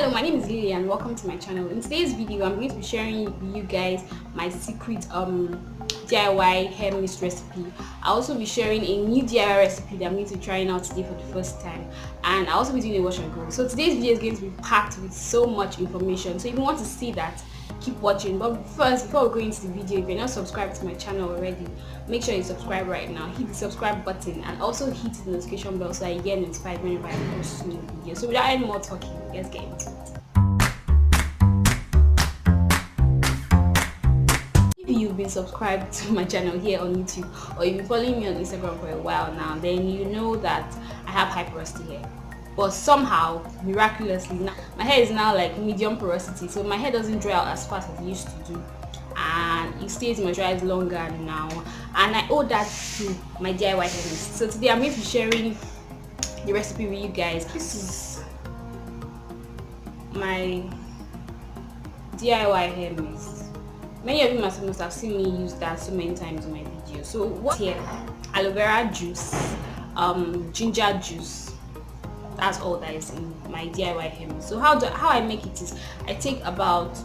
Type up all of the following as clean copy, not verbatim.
Hello, my name is Lily and welcome to my channel. In today's video, I'm going to be sharing with you guys my secret DIY hair mist recipe. I'll also be sharing a new DIY recipe that I'm going to be trying out today for the first time, and I'll also be doing a wash and go. So today's video is going to be packed with so much information, so if you want to see that, keep watching. But first, before we go into the video, if you're not subscribed to my channel already, make sure you subscribe right now. Hit the subscribe button and also hit the notification bell so I get notified whenever I post new video. So without any more talking, let's get into it. If you've been subscribed to my channel here on YouTube, or you've been following me on Instagram for a while now, then you know that I have high porosity hair. But somehow, miraculously, now my hair is now like medium porosity, so my hair doesn't dry out as fast as it used to do, and it stays moisturized longer now, and I owe that to my DIY hair mist. So today I'm going to be sharing the recipe with you guys. This is my DIY hair mist. Many of you must have seen me use that so many times in my video. So what's here? Aloe vera juice, ginger juice. That's all that is in my DIY hair mist. So how I make it is I take about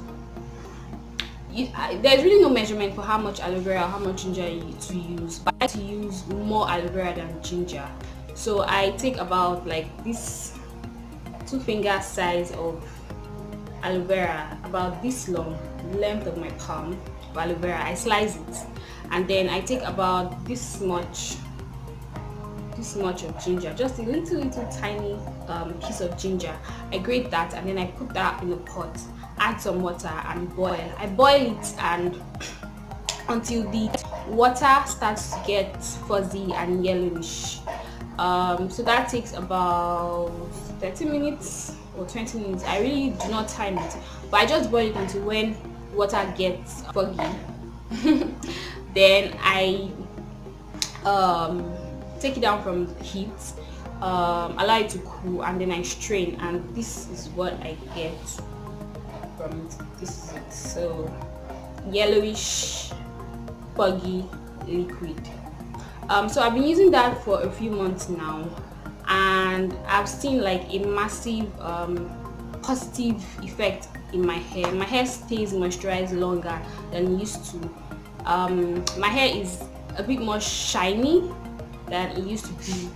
there's really no measurement for how much aloe vera or how much ginger to use, but I like to use more aloe vera than ginger. So I take about like this 2-finger size of aloe vera, about this long, length of my palm of aloe vera. I slice it, and then I take about this much of ginger, just a little tiny piece of ginger. I grate that, and then I put that in a pot, add some water and boil. I boil it and until the water starts to get fuzzy and yellowish. So that takes about 30 minutes or 20 minutes. I really do not time it, but I just boil it until when water gets foggy. Then I take it down from the heat, allow it to cool, and then I strain, and this is what I get from it. This is it. So yellowish, foggy liquid. So I've been using that for a few months now, and I've seen like a massive positive effect in my hair. My hair stays moisturized longer than it used to. My hair is a bit more shiny than it used to be.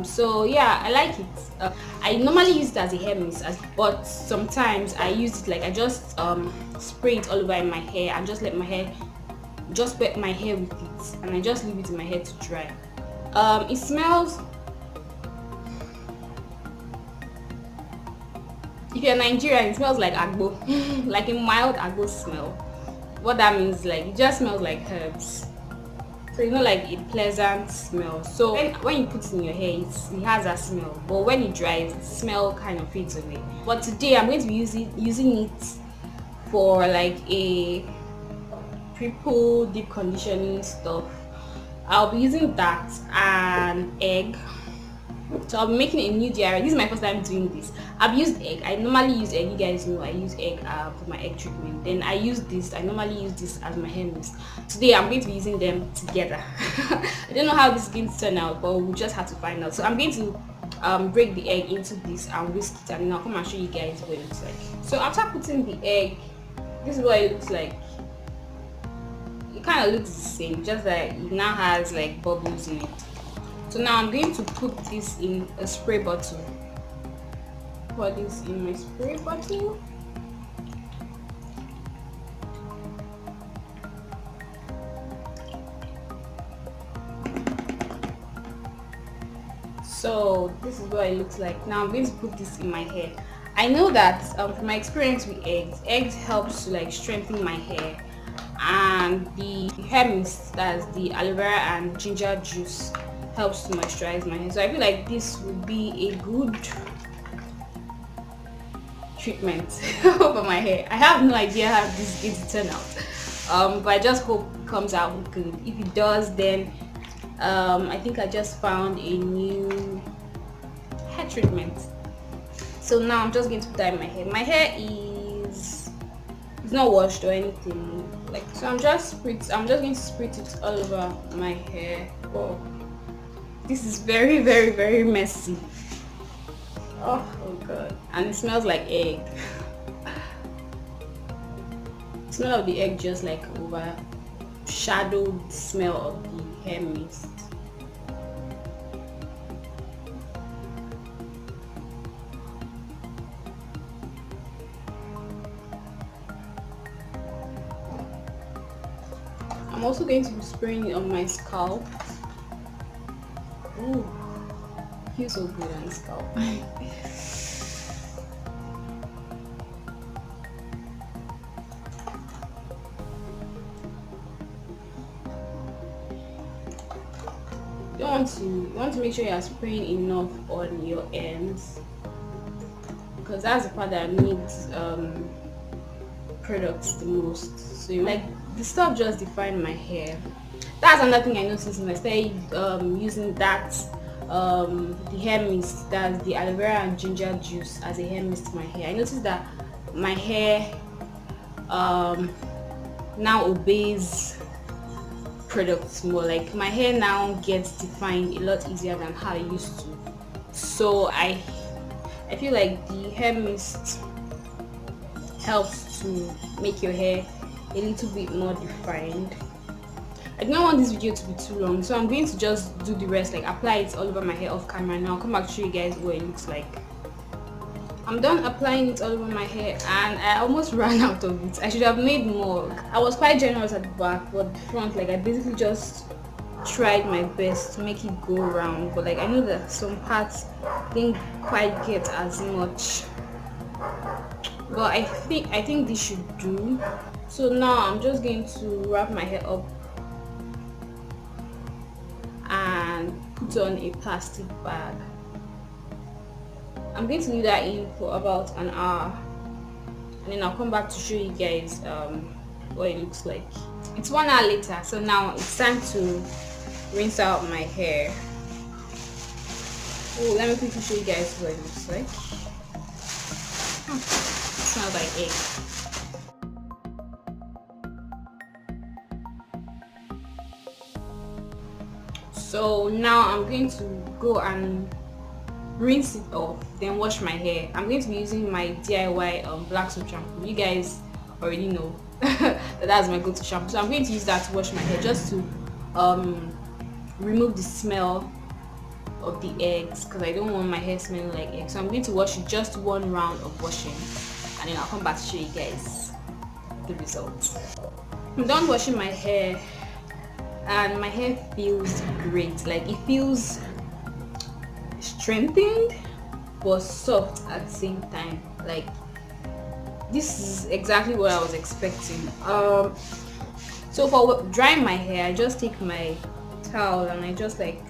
So yeah, I like it. I normally use it as a hair mist, but sometimes I use it like I just spray it all over in my hair and just let my hair, just wet my hair with it, and I just leave it in my hair to dry. It smells, if you're Nigerian, it smells like agbo, like a mild agbo smell. What that means, like, it just smells like herbs. So you know, like a pleasant smell. So when you put it in your hair, it has a smell, but when it dries, the smell kind of fades away. But today I'm going to be using it for like a pre-poo deep conditioning stuff. I'll be using that and egg. So I'll be making a new DIY. This is my first time doing this. I've used egg. I normally use egg. You guys know I use egg for my egg treatment. Then I use this. I normally use this as my hair mist. Today I'm going to be using them together. I don't know how this is going to turn out, but we'll just have to find out. So I'm going to break the egg into this and whisk it, and then I'll come and show you guys what it looks like. So after putting the egg, this is what it looks like. It kind of looks the same, just that it now has like bubbles in it. So now I'm going to put this in a spray bottle. Pour this in my spray bottle. So this is what it looks like. Now I'm going to put this in my hair. I know that from my experience with eggs helps to like strengthen my hair, and the hair mist, that's the aloe vera and ginger juice, helps to moisturize my hair. So I feel like this would be a good treatment for my hair. I have no idea how this is going to turn out, but I just hope it comes out good. If it does, then I think I just found a new hair treatment. So now I'm just going to put that in my hair. My hair is not washed or anything. Like, so I'm just going to spritz it all over my hair. Oh, this is very, very, very messy. Oh, Oh god. And it smells like egg. The smell of the egg just like overshadowed the smell of the hair mist. I'm also going to be spraying it on my scalp. Ooh, feels so good on the scalp. You want to make sure you are spraying enough on your ends, because that's the part that needs products the most. So you like the stuff just defined my hair. That's another thing I noticed when I started using that the hair mist, that's the aloe vera and ginger juice as a hair mist to my hair. I noticed that my hair now obeys products more. Like my hair now gets defined a lot easier than how it used to. So I feel like the hair mist helps to make your hair a little bit more defined. I do not want this video to be too long, so I'm going to just do the rest, like apply it all over my hair off camera, and I'll come back to show you guys what it looks like. I'm done applying it all over my hair and I almost ran out of it. I should have made more. I was quite generous at the back, but the front, like I basically just tried my best to make it go around, but like I know that some parts didn't quite get as much. But I think this should do. So now I'm just going to wrap my hair up and put on a plastic bag. I'm going to leave that in for about an hour, and then I'll come back to show you guys what it looks like. It's 1 hour later, so now it's time to rinse out my hair. Oh, let me quickly show you guys what it looks like. It smells like egg. So now I'm going to go and rinse it off, then wash my hair. I'm going to be using my DIY black soap shampoo. You guys already know that's my go-to shampoo, so I'm going to use that to wash my hair, just to remove the smell of the eggs, because I don't want my hair smelling like eggs. So I'm going to wash it, just one round of washing, and then I'll come back to show you guys the results. I'm done washing my hair and my hair feels great. Like it feels strengthened but soft at the same time. Like this is exactly what I was expecting. So for drying my hair, I just take my towel and I just like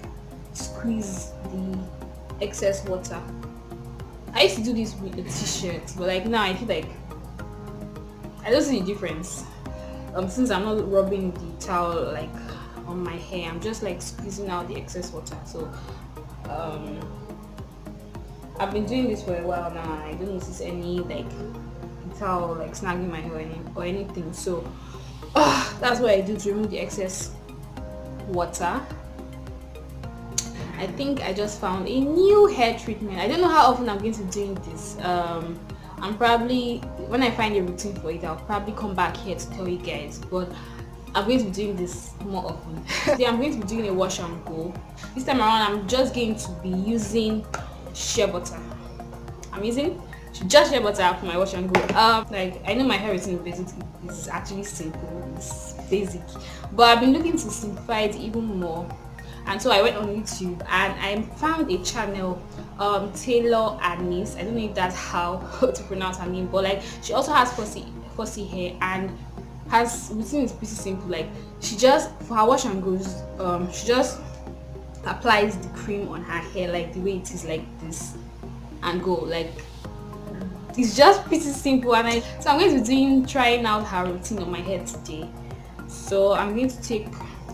squeeze the excess water. I used to do this with a t-shirt, but like now I feel like I don't see the difference. Since I'm not rubbing the towel like on my hair, I'm just like squeezing out the excess water. So I've been doing this for a while now and I don't notice any like towel like snagging my hair or anything. So that's what I do to remove the excess water. I think I just found a new hair treatment. I don't know how often I'm going to be doing this. I'm probably, when I find a routine for it, I'll probably come back here to tell you guys, but I'm going to be doing this more often. Today I'm going to be doing a wash and go. This time around I'm just going to be using shea butter. I'm using just shea butter for my wash and go. Like I know my hair routine basically is actually simple, it's basic, but I've been looking to simplify it even more. And so I went on YouTube and I found a channel, Taylor Anise. I don't know if that's how to pronounce her name, but like she also has fussy hair, and has routine is pretty simple. Like she just, for her wash and goes, she just applies the cream on her hair like the way it is, like this, and go. Like it's just pretty simple. And so I'm going to be trying out her routine on my hair today. So I'm going to take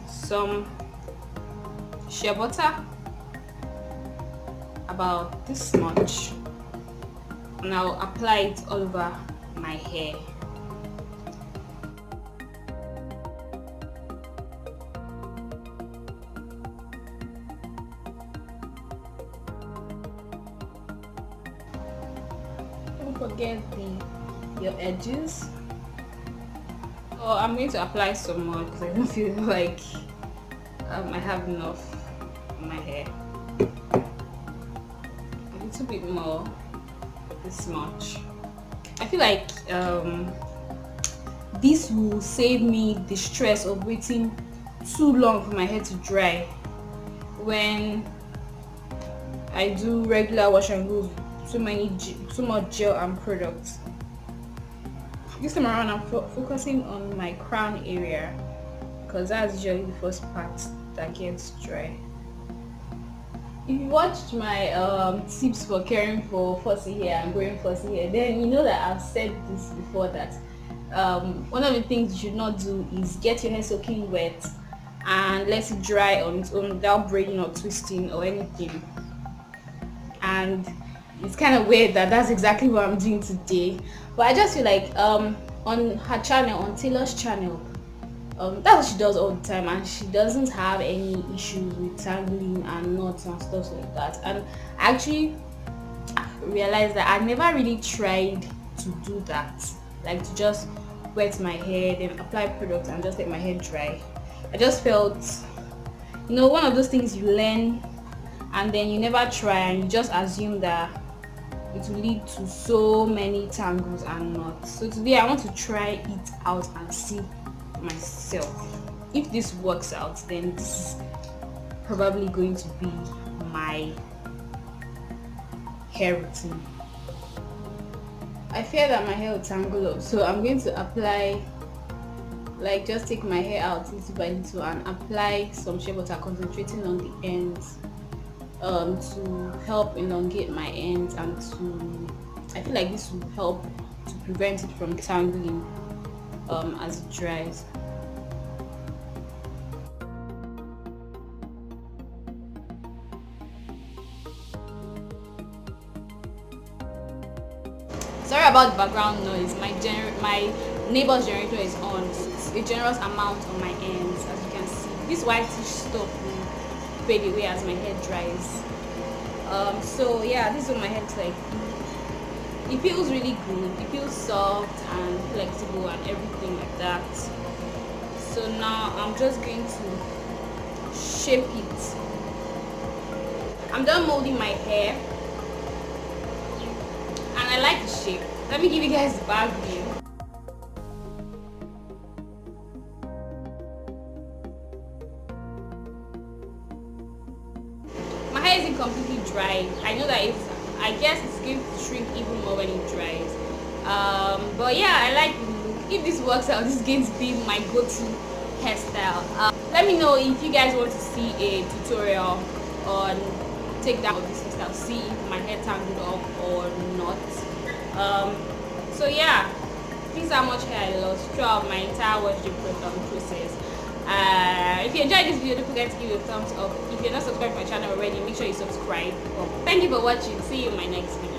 some shea butter, about this much, and I'll apply it all over my hair. forget your edges. Oh, I'm going to apply some more because I don't feel like I have enough on my hair. A little bit more, this much. I feel like this will save me the stress of waiting too long for my hair to dry when I do regular wash and go with too much gel and products. This time around I'm focusing on my crown area because that's usually the first part that gets dry. If you watched my tips for caring for fussy hair and growing fussy hair, then you know that I've said this before, that one of the things you should not do is get your hair soaking wet and let it dry on its own without braiding or twisting or anything. And it's kind of weird that that's exactly what I'm doing today, but I just feel like on her channel, on Taylor's channel, that's what she does all the time, and she doesn't have any issues with tangling and knots and stuff like that. And I actually realized that I never really tried to do that, like to just wet my hair, then apply product and just let my hair dry. I just felt, you know, one of those things you learn and then you never try and you just assume that it will lead to so many tangles and knots. So today I want to try it out and see myself. If this works out, then this is probably going to be my hair routine. I fear that my hair will tangle up, so I'm going to apply, like just take my hair out little by little and apply some shea butter, concentrating on the ends to help elongate my ends, and I feel like this will help to prevent it from tangling as it dries. Sorry about the background noise. My neighbor's generator is on, so it's a generous amount on my ends. As you can see, this whitish stuff will fade away as my hair dries. So yeah, this is what my hair looks like. It feels really good. It feels soft and flexible and everything like that. So now I'm just going to shape it. I'm done molding my hair and I like the shape. Let me give you guys the back view. My hair isn't completely dry. I know that I guess it's going to shrink even more when it dries. But yeah, I like the look. If this works out, this is going to be my go-to hairstyle. Let me know if you guys want to see a tutorial on take down of this hairstyle, see if my hair tangled up or not. So yeah, this is how much hair I lost throughout my entire wash day process. If you enjoyed this video, don't forget to give it a thumbs up. If you're not subscribed to my channel already, make sure you subscribe. Thank you for watching. See you in my next video.